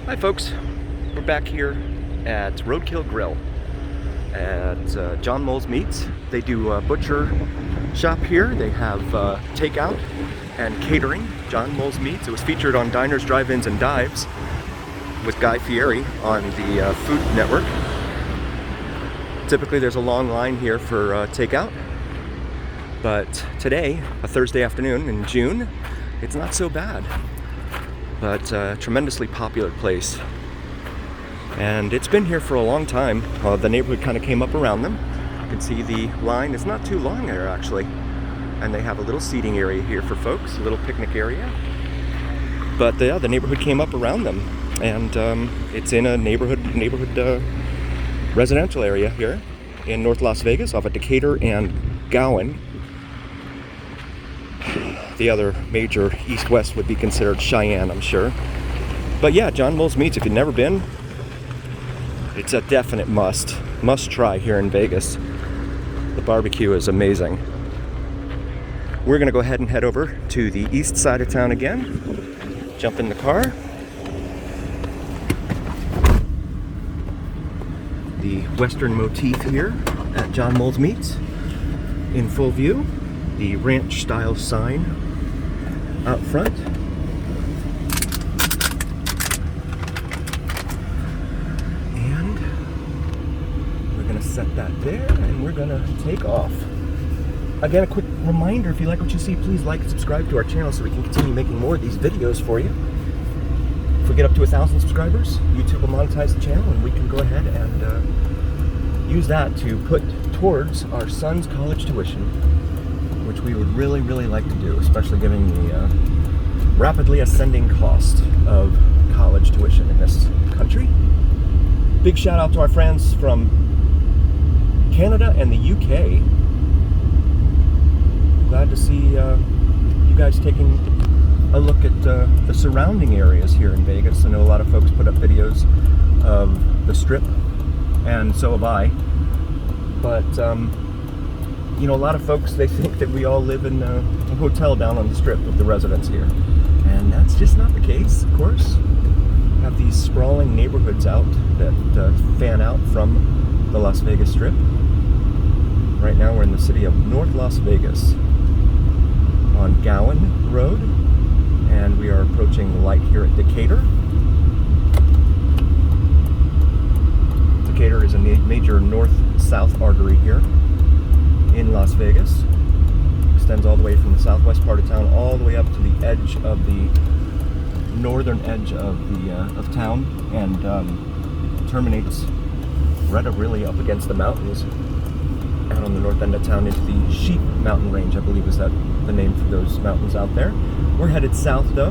Hi folks, we're back here at Roadkill Grill at John Mole's Meats. They do a butcher shop here. They have takeout and catering. John Mole's Meats. It was featured on Diners, Drive-Ins, and Dives with Guy Fieri on the Food Network. Typically there's a long line here for takeout, but today, a Thursday afternoon in June, it's not so bad. But a tremendously popular place, and it's been here for a long time. The neighborhood kind of came up around them. You can see the line is not too long there actually, and they have a little seating area here for folks, a little picnic area. But the neighborhood came up around them, and it's in a neighborhood residential area here in North Las Vegas, off of Decatur and Gowan. The other major east-west would be considered Cheyenne, I'm sure. But yeah, John Mole's Meats, if you've never been, it's a definite must try here in Vegas. The barbecue is amazing. We're gonna go ahead and head over to the east side of town again. Jump in the car. The western motif here at John Mole's Meats in full view. The ranch style sign out front. And we're gonna set that there, and we're gonna take off. Again, a quick reminder, if you like what you see, please like and subscribe to our channel so we can continue making more of these videos for you. If we get up to 1,000 subscribers, YouTube will monetize the channel, and we can go ahead and use that to put towards our son's college tuition, which we would really like to do, especially given the rapidly ascending cost of college tuition in this country. Big shout out to our friends from Canada and the UK. Glad to see you guys taking a look at the surrounding areas here in Vegas. I know a lot of folks put up videos of the Strip, and so have I. But you know, a lot of folks, they think that we all live in a hotel down on the Strip of the residents here. And that's just not the case, of course. We have these sprawling neighborhoods out that fan out from the Las Vegas Strip. Right now we're in the city of North Las Vegas on Gowan Road, and we are approaching the light here at Decatur. Decatur is a major north-south artery here in Las Vegas. Extends all the way from the southwest part of town all the way up to the edge of the northern edge of town, and terminates right up really up against the mountains out on the north end of town into the Sheep Mountain Range, I believe is that the name for those mountains out there. We're headed south though.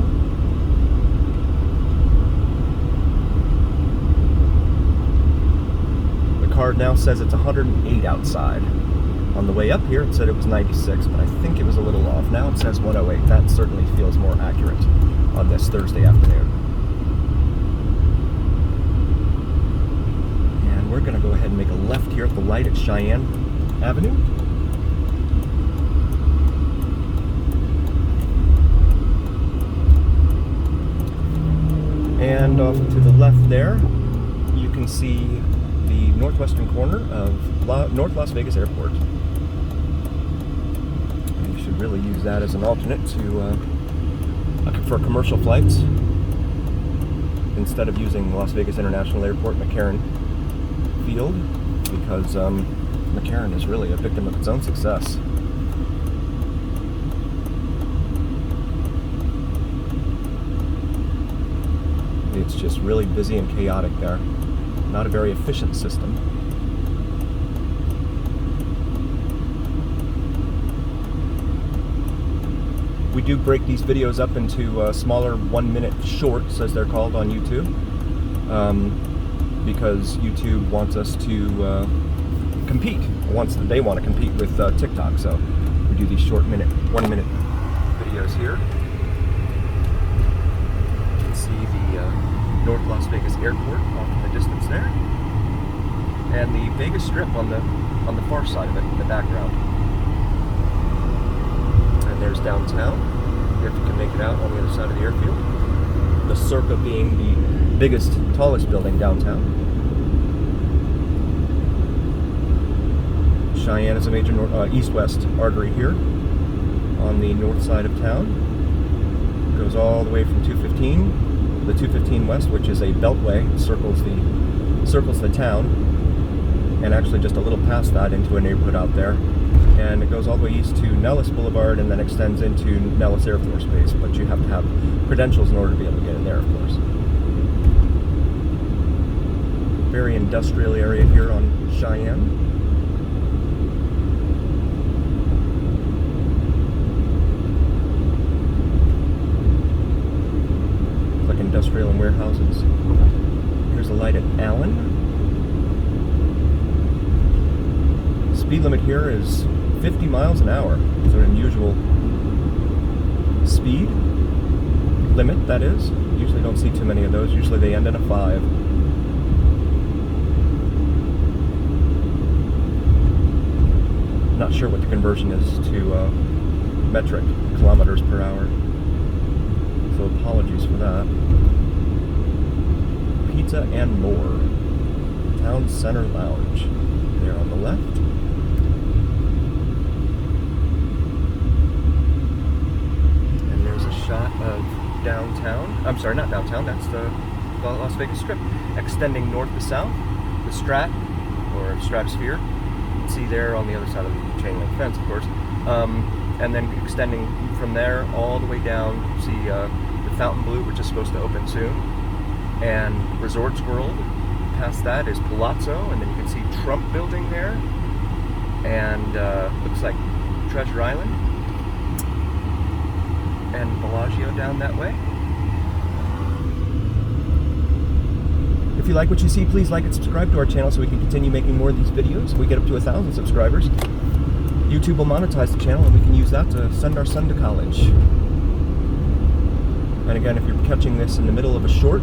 The card now says it's 108 outside. On the way up here, it said it was 96, but I think it was a little off. Now it says 108. That certainly feels more accurate on this Thursday afternoon. And we're going to go ahead and make a left here at the light at Cheyenne Avenue. And off to the left there, you can see the northwestern corner of North Las Vegas Airport. Really use that as an alternate to for commercial flights instead of using Las Vegas International Airport McCarran Field, because McCarran is really a victim of its own success. It's just really busy and chaotic there. Not a very efficient system. We do break these videos up into smaller 1-minute shorts, as they're called on YouTube, because YouTube wants us to compete. They want to compete with TikTok, so we do these short 1-minute videos here. You can see the North Las Vegas Airport off in the distance there, and the Vegas Strip on the far side of it in the background. And there's downtown, if you can make it out on the other side of the airfield. The Circa being the biggest, tallest building downtown. Cheyenne is a major east-west artery here on the north side of town. It goes all the way from 215, the 215 West, which is a beltway, circles the town, and actually just a little past that into a neighborhood out there. And it goes all the way east to Nellis Boulevard and then extends into Nellis Air Force Base, but you have to have credentials in order to be able to get in there, of course. Very industrial area here on Cheyenne. Like industrial and warehouses. Here's a light at Allen. Speed limit here is 50 miles an hour. It's an unusual speed limit, that is. Usually don't see too many of those. Usually they end in a 5. Not sure what the conversion is to metric kilometers per hour. So apologies for that. Pizza and More. Town Center Lounge. There on the left. And there's a shot of downtown. I'm sorry, not downtown, that's the Las Vegas Strip. Extending north to south. The Strat, or Stratosphere. You can see there on the other side of the chain link fence, of course. And then extending from there all the way down, you see the Fontainebleau, which is supposed to open soon, and Resorts World. Past that is Palazzo, and then you can see Trump building there, and looks like Treasure Island, and Bellagio down that way. If you like what you see, please like and subscribe to our channel so we can continue making more of these videos. If we get up to 1,000 subscribers, YouTube will monetize the channel and we can use that to send our son to college. And again, if you're catching this in the middle of a short,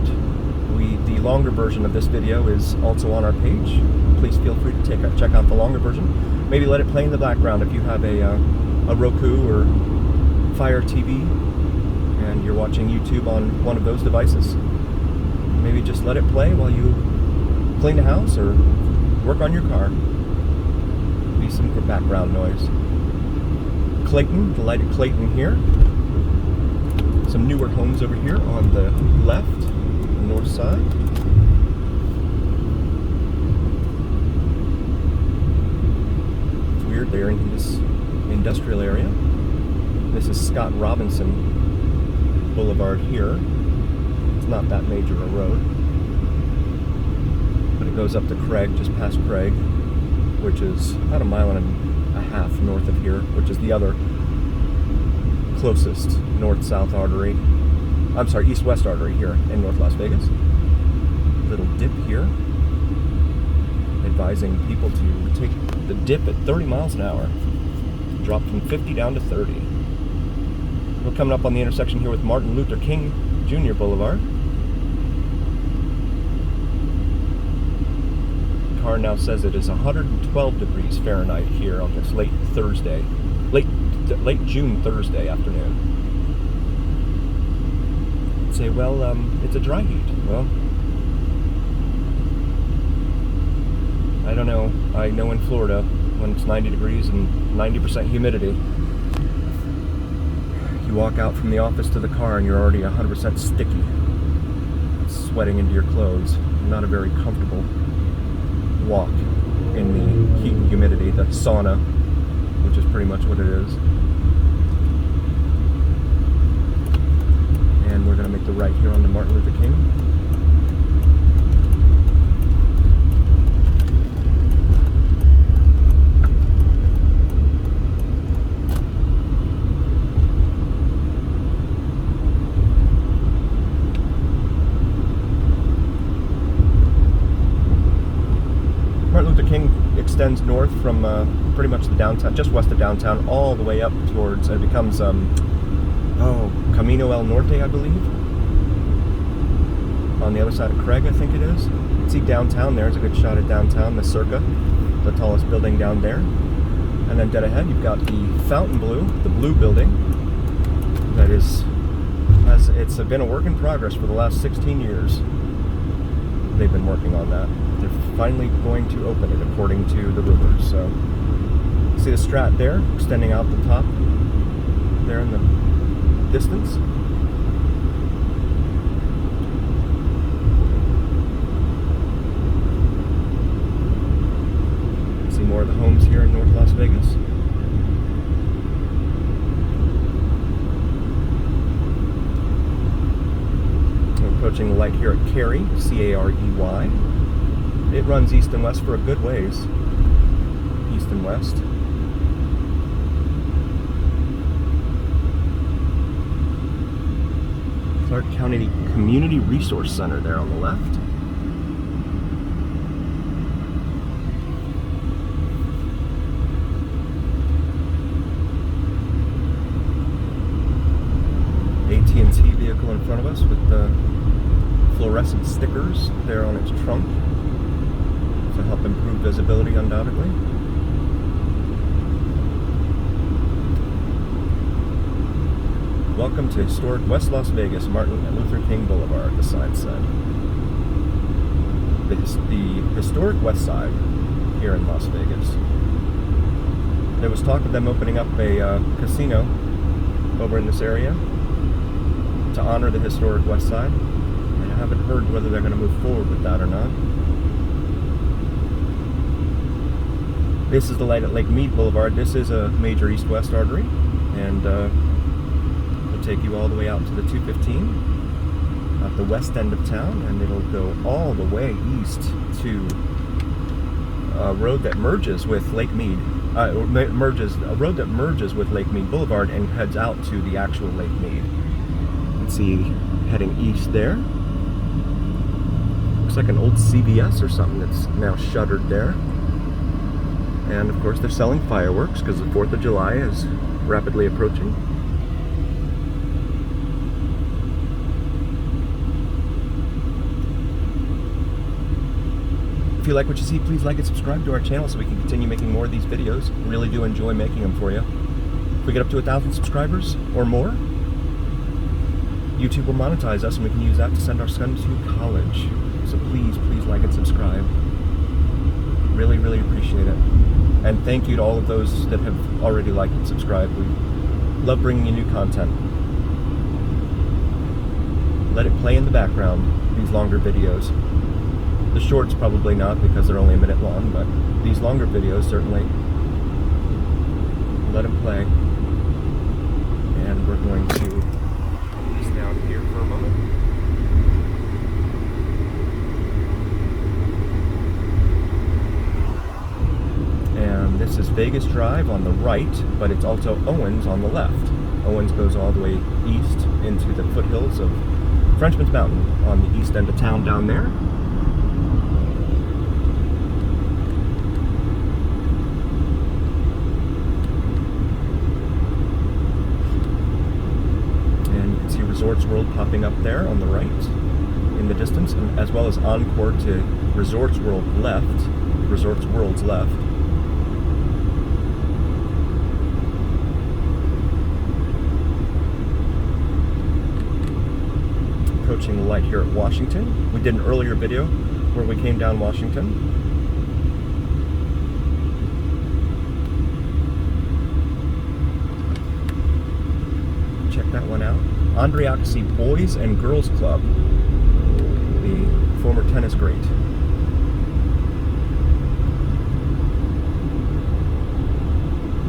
the longer version of this video is also on our page. Please feel free to check out the longer version. Maybe let it play in the background if you have a Roku or Fire TV and you're watching YouTube on one of those devices. Maybe just let it play while you clean the house or work on your car. Be some background noise. Clayton, the light at Clayton here. Some newer homes over here on the left, the north side. It's weird, they're in this industrial area. This is Scott Robinson Boulevard here. It's not that major a road, but it goes up to Craig, just past Craig, which is about 1.5 miles north of here, which is the other closest north-south artery. I'm sorry, east-west artery here in North Las Vegas. Little dip here, advising people to take the dip at 30 miles an hour. Drop from 50 down to 30. We're coming up on the intersection here with Martin Luther King Jr. Boulevard. The car now says it is 112 degrees Fahrenheit here on this late June Thursday afternoon. You'd say, well, it's a dry heat. Well, I don't know. I know in Florida, when it's 90 degrees and 90% humidity, you walk out from the office to the car and you're already 100% sticky, sweating into your clothes. Not a very comfortable walk in the heat and humidity, the sauna, which is pretty much what it is. And we're going to make the right here on the Martin Luther King. Martin Luther King extends north from pretty much the downtown, just west of downtown, all the way up towards, it becomes, Camino El Norte, I believe. On the other side of Craig, I think it is. You can see downtown there's a good shot at downtown, the Circa, the tallest building down there. And then dead ahead, you've got the Fontainebleau, the blue building, that is It's been a work in progress for the last 16 years. They've been working on that. They're finally going to open it according to the rumors. So, see the Strat there, extending out the top there in the distance. See more of the homes here in North Las Vegas. Approaching the light here at Carey, C-A-R-E-Y. It runs east and west for a good ways. East and west. Clark County Community Resource Center there on the left. AT&T vehicle in front of us with the fluorescent stickers there on its trunk to help improve visibility, undoubtedly. Welcome to historic West Las Vegas, Martin Luther King Boulevard, the sign said. The historic West Side here in Las Vegas. There was talk of them opening up a casino over in this area to honor the historic West Side. I haven't heard whether they're going to move forward with that or not. This is the light at Lake Mead Boulevard. This is a major east-west artery, and it'll take you all the way out to the 215 at the west end of town, and it'll go all the way east to a road that merges with Lake Mead. A road that merges with Lake Mead Boulevard and heads out to the actual Lake Mead. You can see heading east there. Looks like an old CVS or something that's now shuttered there. And of course they're selling fireworks because the 4th of July is rapidly approaching. If you like what you see, please like and subscribe to our channel so we can continue making more of these videos. We really do enjoy making them for you. If we get up to 1,000 subscribers or more, YouTube will monetize us and we can use that to send our son to college. So please, please like and subscribe. Really, really appreciate it. And thank you to all of those that have already liked and subscribed. We love bringing you new content. Let it play in the background, these longer videos. The shorts probably not because they're only a minute long, but these longer videos certainly let them play. And we're going to ease down here for a moment. And this is Vegas Drive on the right, but it's also Owens on the left. Owens goes all the way east into the foothills of Frenchman's Mountain on the east end of town down there. And you can see Resorts World popping up there on the right in the distance, and as well as Encore to Resorts World's left. Approaching the light here at Washington. We did an earlier video where we came down Washington. Check that one out. Andre Agassi Boys and Girls Club, the former tennis great.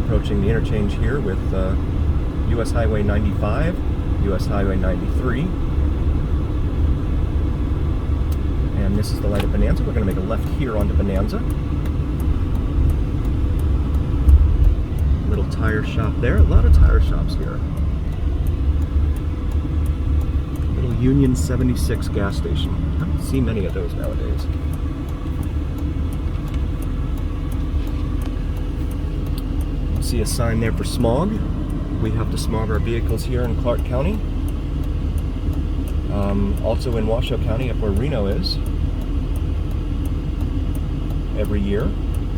Approaching the interchange here with US Highway 95, US Highway 93. And this is the light at Bonanza. We're going to make a left here onto Bonanza. Little tire shop there. A lot of tire shops here. Little Union 76 gas station. I don't see many of those nowadays. You see a sign there for smog. We have to smog our vehicles here in Clark County. Also in Washoe County, up where Reno is, every year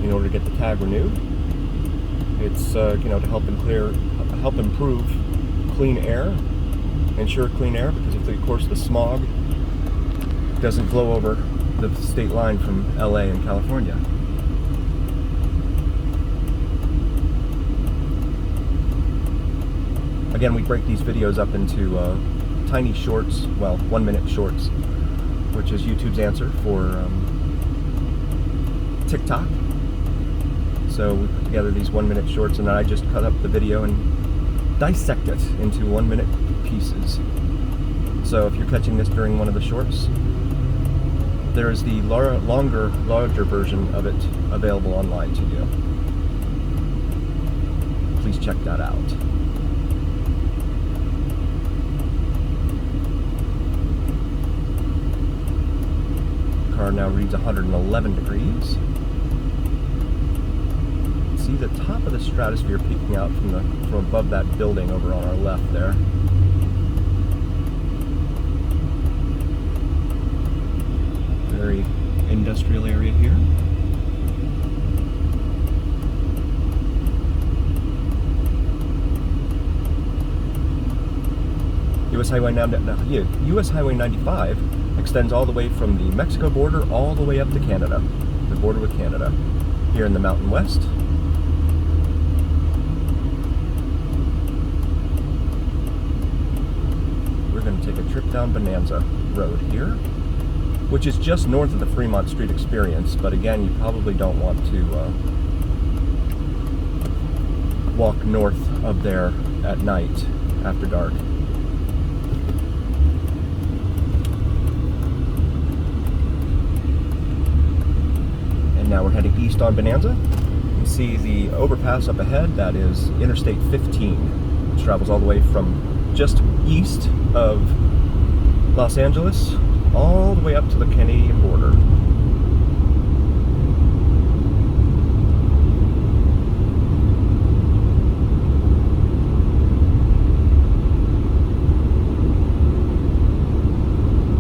in order to get the tag renewed. It's to help improve clean air ensure clean air, because of course the smog doesn't blow over the state line from LA and California. Again, we break these videos up into tiny shorts, well, 1-minute shorts, which is YouTube's answer for TikTok. So we put together these 1-minute shorts, and then I just cut up the video and dissect it into 1-minute pieces. So if you're catching this during one of the shorts, there's the larger version of it available online to you. Please check that out. The car now reads 111 degrees. See the top of the stratosphere peeking out from above that building over on our left there. Very industrial area here. US Highway 95 extends all the way from the Mexico border all the way up to Canada, the border with Canada, here in the Mountain West. We're going to take a trip down Bonanza Road here, which is just north of the Fremont Street Experience, but again, you probably don't want to walk north of there at night after dark. And now we're heading east on Bonanza. You can see the overpass up ahead. That is Interstate 15, which travels all the way from just east of Los Angeles all the way up to the Canadian border.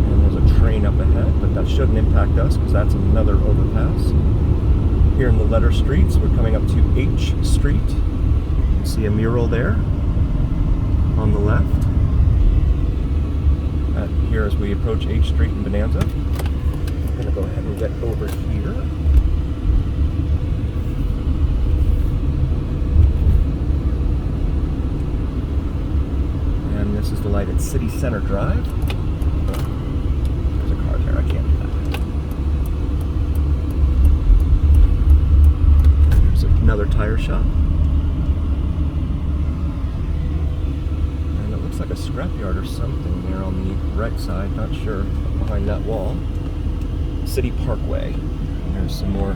And there's a train up ahead, but that shouldn't impact us because that's another overpass. Here in the letter streets, we're coming up to H Street. You can see a mural there on the left. Here as we approach H Street in Bonanza. I'm going to go ahead and get over here. And this is the light at City Center Drive. There's a car there, I can't do that. There's another tire shop. Like a scrapyard or something there on the right side, not sure, behind that wall. City Parkway. There's some more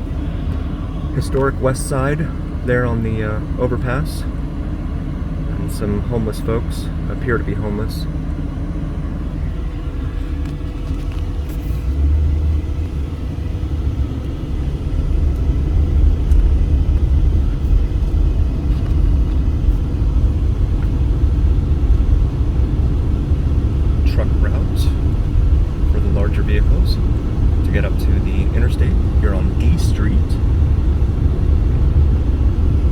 historic west side there on the overpass, and some homeless folks appear to be homeless. Vehicles to get up to the interstate here on D Street.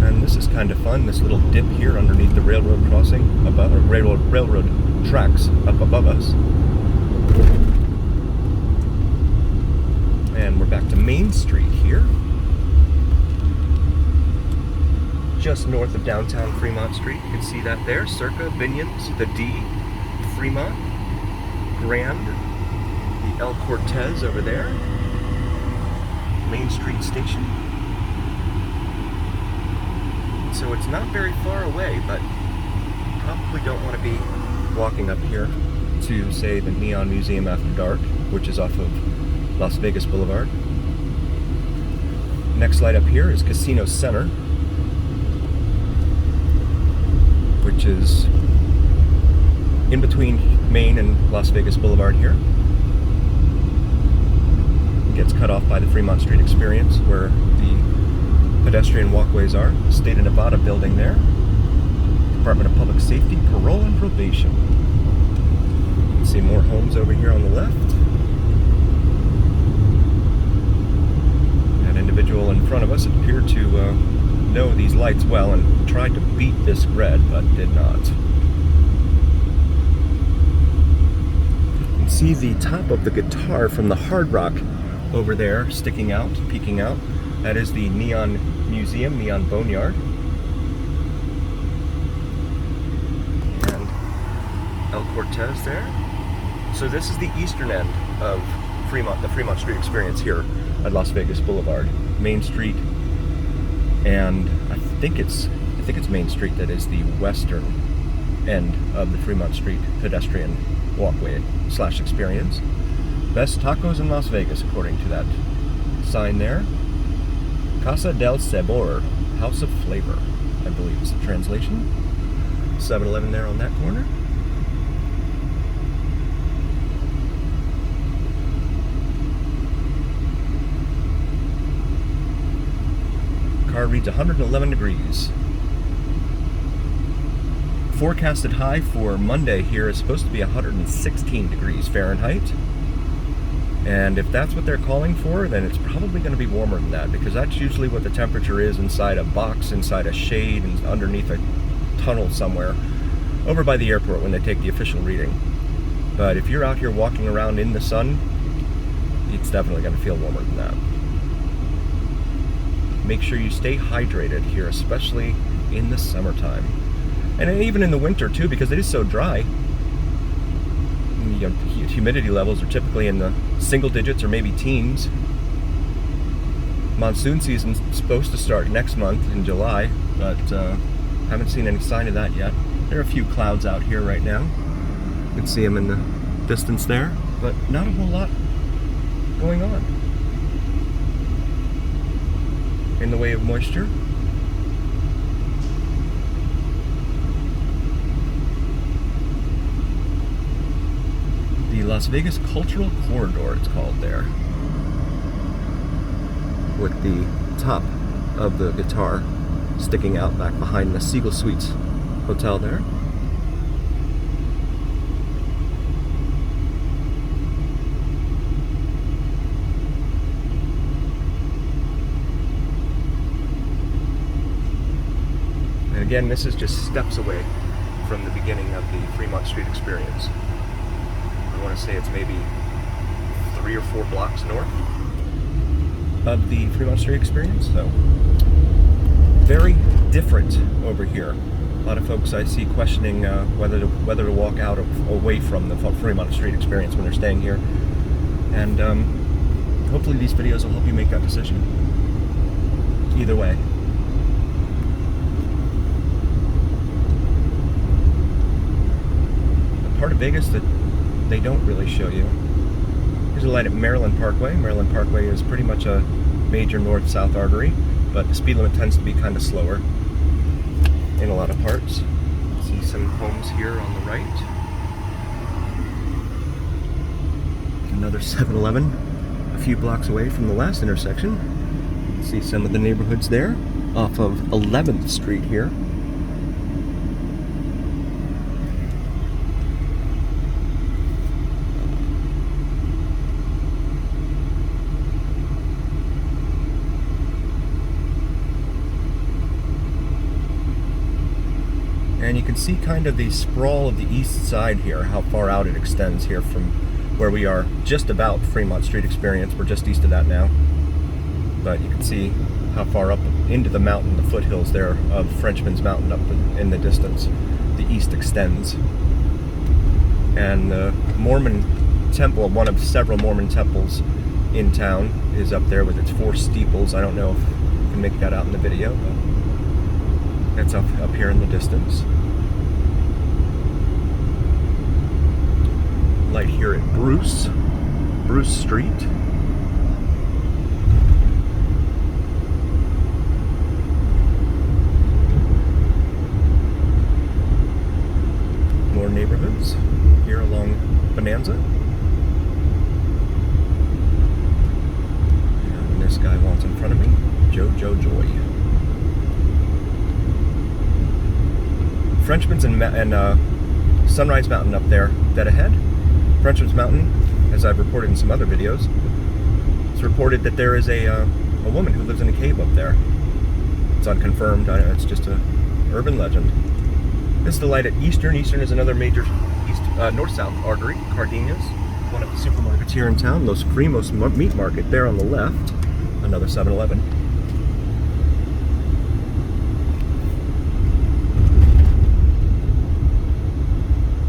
And this is kind of fun, this little dip here underneath the railroad crossing above, or railroad tracks up above us. And we're back to Main Street here, just north of downtown Fremont Street. You can see that there, Circa, Binions, the D, Fremont, Grand, El Cortez over there, Main Street Station. So it's not very far away, but probably don't want to be walking up here to, say, the Neon Museum After Dark, which is off of Las Vegas Boulevard. Next light up here is Casino Center, which is in between Main and Las Vegas Boulevard here. Gets cut off by the Fremont Street Experience, where the pedestrian walkways are. State of Nevada building there. Department of Public Safety, Parole and Probation. You can see more homes over here on the left. That individual in front of us appeared to know these lights well and tried to beat this red, but did not. see the top of the guitar from the Hard Rock over there sticking out, peeking out. That is the Neon Museum, Neon Boneyard. And El Cortez there. So this is the eastern end of Fremont, the Fremont Street Experience here at Las Vegas Boulevard. Main Street, and I think it's Main Street that is the western end of the Fremont Street pedestrian walkway / experience. Best tacos in Las Vegas, according to that sign there. Casa del Sabor, House of Flavor, I believe is the translation. 7-Eleven there on that corner. Car reads 111 degrees. Forecasted high for Monday here is supposed to be 116 degrees Fahrenheit. And if that's what they're calling for, then it's probably going to be warmer than that, because that's usually what the temperature is inside a box, inside a shade, and underneath a tunnel somewhere, over by the airport when they take the official reading. But if you're out here walking around in the sun, it's definitely going to feel warmer than that. Make sure you stay hydrated here, especially in the summertime. And even in the winter too, because it is so dry. Humidity levels are typically in the single digits or maybe teens. Monsoon season's supposed to start next month in July, but haven't seen any sign of that yet. There are a few clouds out here right now. You can see them in the distance there, but not a whole lot going on in the way of moisture. The Las Vegas Cultural Corridor, it's called there, with the top of the guitar sticking out back behind the Siegel Suites Hotel there. And again, this is just steps away from the beginning of the Fremont Street Experience. I want to say it's maybe 3 or 4 blocks north of the Fremont Street Experience. So very different over here. A lot of folks I see questioning whether to walk out away from the Fremont Street Experience when they're staying here. And hopefully these videos will help you make that decision. Either way. The part of Vegas that they don't really show you. Here's a light at Maryland Parkway. Maryland Parkway is pretty much a major north-south artery, but the speed limit tends to be kind of slower in a lot of parts. See some homes here on the right. Another 7-Eleven a few blocks away from the last intersection. See some of the neighborhoods there off of 11th Street here. And you can see kind of the sprawl of the east side here, how far out it extends here from where we are, just about Fremont Street Experience. We're just east of that now. But you can see how far up into the mountain, the foothills there of Frenchman's Mountain up in the distance, the east extends. And the Mormon temple, one of several Mormon temples in town, is up there with its 4 steeples. I don't know if you can make that out in the video, but that's up here in the distance. Light here at Bruce Street. More neighborhoods here along Bonanza. And this guy wants in front of me, Joe Joy. Frenchman's and Sunrise Mountain up there, dead ahead. Frenchman's Mountain, as I've reported in some other videos, it's reported that there is a woman who lives in a cave up there. It's unconfirmed. It's just an urban legend. This is the light at Eastern. Eastern is another major north-south artery, Cardenas. one of the supermarkets here in town, Los Primos Meat Market there on the left. Another 7-Eleven.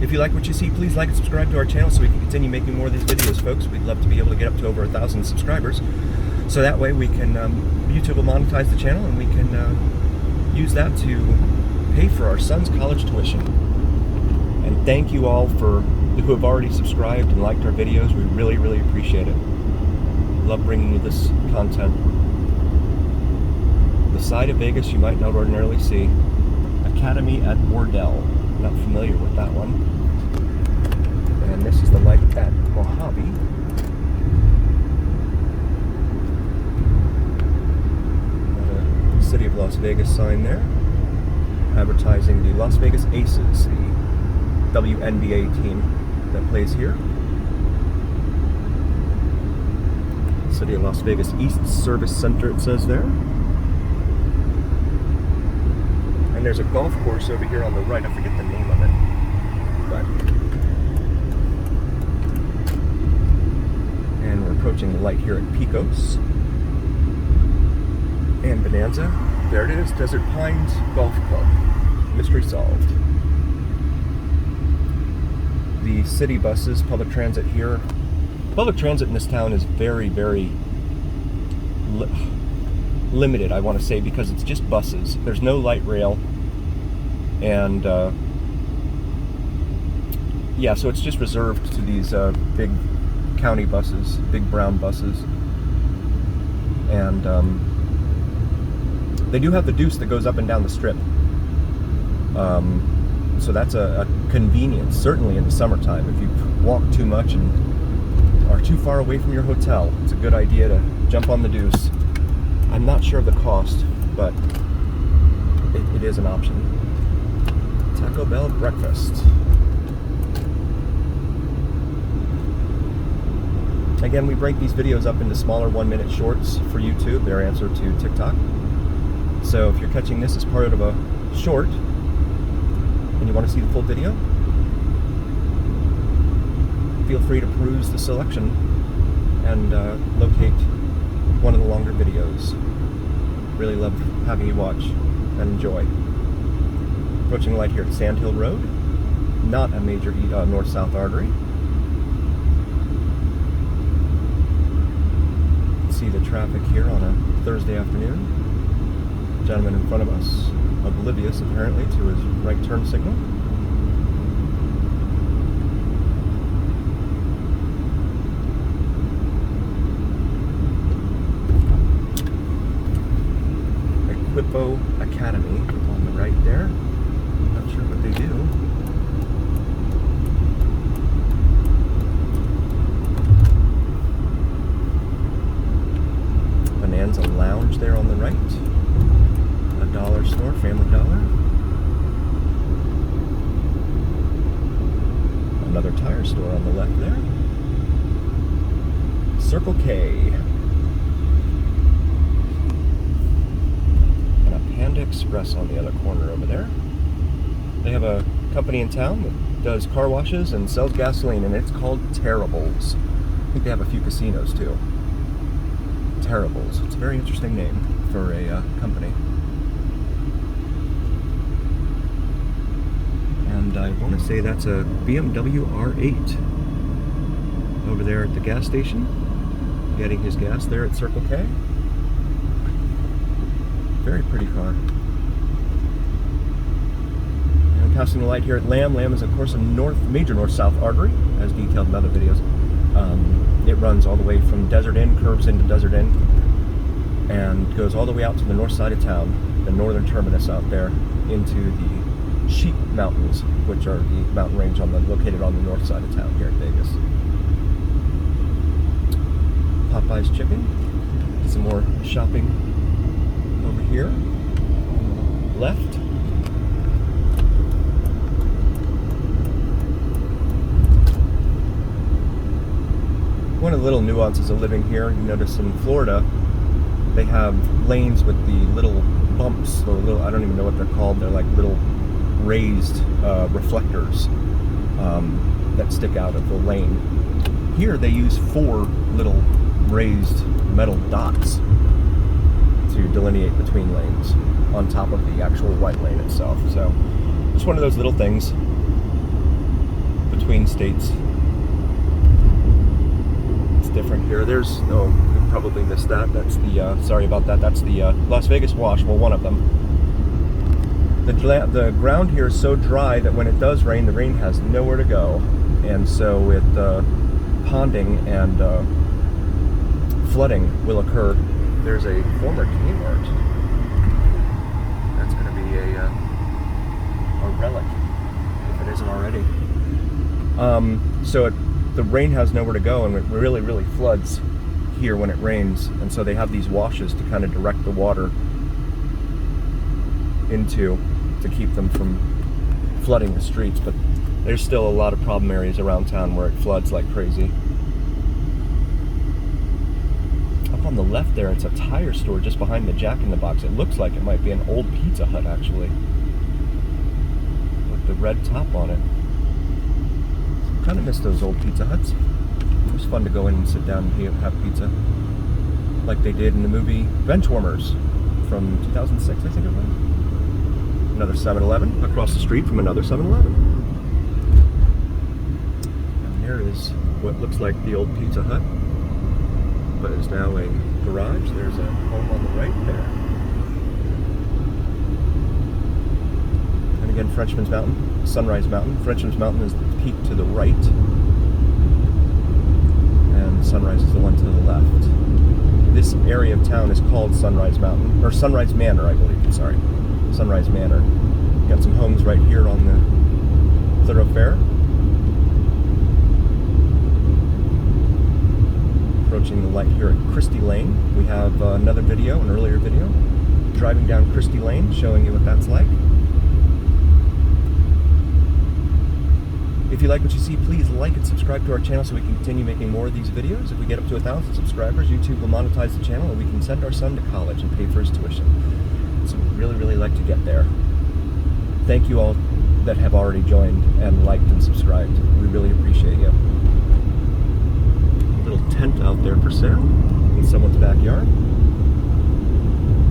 If you like what you see, please like and subscribe to our channel so we can continue making more of these videos, folks. We'd love to be able to get up to over 1,000 subscribers. So that way we can, YouTube will monetize the channel and we can use that to pay for our son's college tuition. And thank you all who have already subscribed and liked our videos. We really, really appreciate it. Love bringing you this content. The side of Vegas you might not ordinarily see. Academy at Bordell. Not familiar with that one. And this is the light at Mojave. Got a City of Las Vegas sign there, advertising the Las Vegas Aces, the WNBA team that plays here. City of Las Vegas East Service Center, it says there. And there's a golf course over here on the right. I forget the name of it. And we're approaching the light here at Pecos. And Bonanza. There it is, Desert Pines Golf Club. Mystery solved. The city buses, public transit here. Public transit in this town is very, very limited, I want to say, because it's just buses. There's no light rail. And yeah, so it's just reserved to these big county buses, big brown buses. And they do have the deuce that goes up and down the strip. So that's a convenience, certainly in the summertime. If you walk too much and are too far away from your hotel, it's a good idea to jump on the deuce. I'm not sure of the cost, but it is an option. Taco Bell breakfast. Again, we break these videos up into smaller 1-minute shorts for YouTube, their answer to TikTok. So if you're catching this as part of a short and you want to see the full video, feel free to peruse the selection and locate one of the longer videos. Really love having you watch and enjoy. Approaching the light here at Sand Hill Road, not a major north-south artery. See the traffic here on a Thursday afternoon. Gentleman in front of us, oblivious apparently to his right turn signal. Equipo Academy on the right there. Not sure what they do. Bonanza Lounge there on the right. A dollar store, Family Dollar. Another tire store on the left there. Circle K. Panda Express on the other corner over there. They have a company in town that does car washes and sells gasoline, and it's called Terribles. I think they have a few casinos too. Terribles. It's a very interesting name for a company. And I want to say that's a BMW R8 over there at the gas station, getting his gas there at Circle K. Very pretty car. And I'm passing the light here at Lamb. Lamb is, of course, a major north-south artery, as detailed in other videos. It runs all the way from Desert Inn, curves into Desert Inn, and goes all the way out to the north side of town, the northern terminus out there, into the Sheep Mountains, which are the mountain range located on the north side of town here in Vegas. Popeye's Chicken. Some more shopping over here on the left. One of the little nuances of living here, you notice in Florida, they have lanes with the little bumps, or little, I don't even know what they're called, they're like little raised reflectors that stick out of the lane. Here they use 4 little raised metal dots to delineate between lanes on top of the actual white lane itself. So just one of those little things between states. It's different here. There's, oh, you probably missed that. That's the, sorry about that. That's the Las Vegas Wash, well, one of them. The ground here is so dry that when it does rain, the rain has nowhere to go. And so with ponding and flooding will occur. There's a former Kmart. That's going to be a relic, if it isn't already. So the rain has nowhere to go, and it really, really floods here when it rains. And so they have these washes to kind of direct the water into, to keep them from flooding the streets. But there's still a lot of problem areas around town where it floods like crazy. Up on the left there, it's a tire store just behind the Jack in the Box. It looks like it might be an old Pizza Hut, actually, with the red top on it. Kind of miss those old Pizza Huts. It was fun to go in and sit down and have pizza, like they did in the movie Benchwarmers from 2006, I think it was. Another 7-Eleven across the street from another 7-Eleven. And there is what looks like the old Pizza Hut, but is now a garage. There's a home on the right there. And again, Frenchman's Mountain, Sunrise Mountain. Frenchman's Mountain is the peak to the right, and Sunrise is the one to the left. This area of town is called Sunrise Mountain, or Sunrise Manor, I believe. Sorry, Sunrise Manor. Got some homes right here on the thoroughfare. Approaching the light here at Christie Lane. We have another video, an earlier video, driving down Christie Lane, showing you what that's like. If you like what you see, please like and subscribe to our channel so we can continue making more of these videos. If we get up to 1,000 subscribers, YouTube will monetize the channel and we can send our son to college and pay for his tuition. So we'd really, really like to get there. Thank you all that have already joined and liked and subscribed. We really appreciate you. A little tent out there for sale in someone's backyard.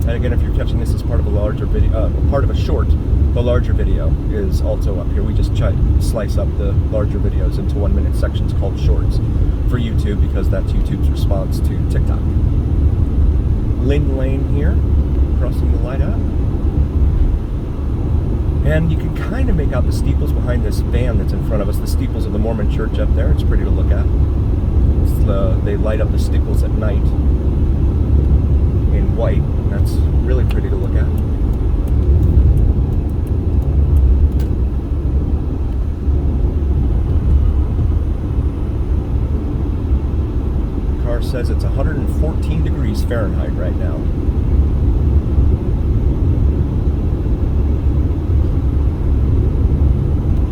And again, if you're catching this as part of a larger video, part of a short, the larger video is also up here. We just slice up the larger videos into 1-minute sections called shorts for YouTube, because that's YouTube's response to TikTok. Lynn Lane here, crossing the light out. And you can kind of make out the steeples behind this van that's in front of us, the steeples of the Mormon church up there. It's pretty to look at. They light up the steeples at night in white, and that's really pretty to look at. The car says it's 114 degrees Fahrenheit right now.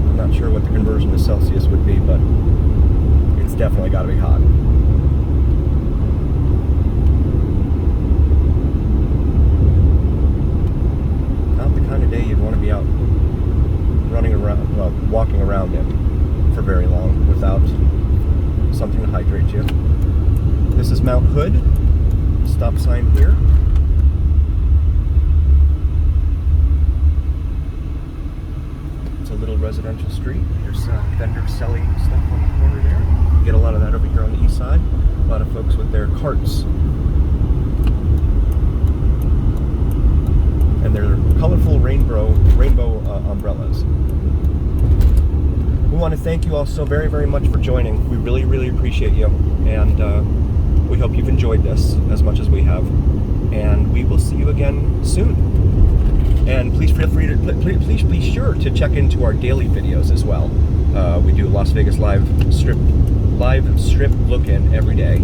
I'm not sure what the conversion to Celsius would be, but it's definitely got to be hot. Not the kind of day you'd want to be out running around, well, walking around in for very long without something to hydrate you. This is Mount Hood. Stop sign here. It's a little residential street. There's vendors selling stuff on the corner there. You get a lot of that over here on the east side. A lot of folks with their carts. And their colorful rainbow umbrellas. We want to thank you all so very, very much for joining. We really, really appreciate you. And we hope you've enjoyed this as much as we have. And we will see you again soon. And please feel free to, please be sure to check into our daily videos as well. We do Las Vegas live strip look-in every day,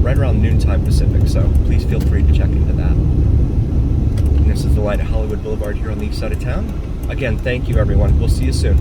right around noontime Pacific. So please feel free to check into that. And this is the light at Hollywood Boulevard here on the east side of town. Again, thank you everyone. We'll see you soon.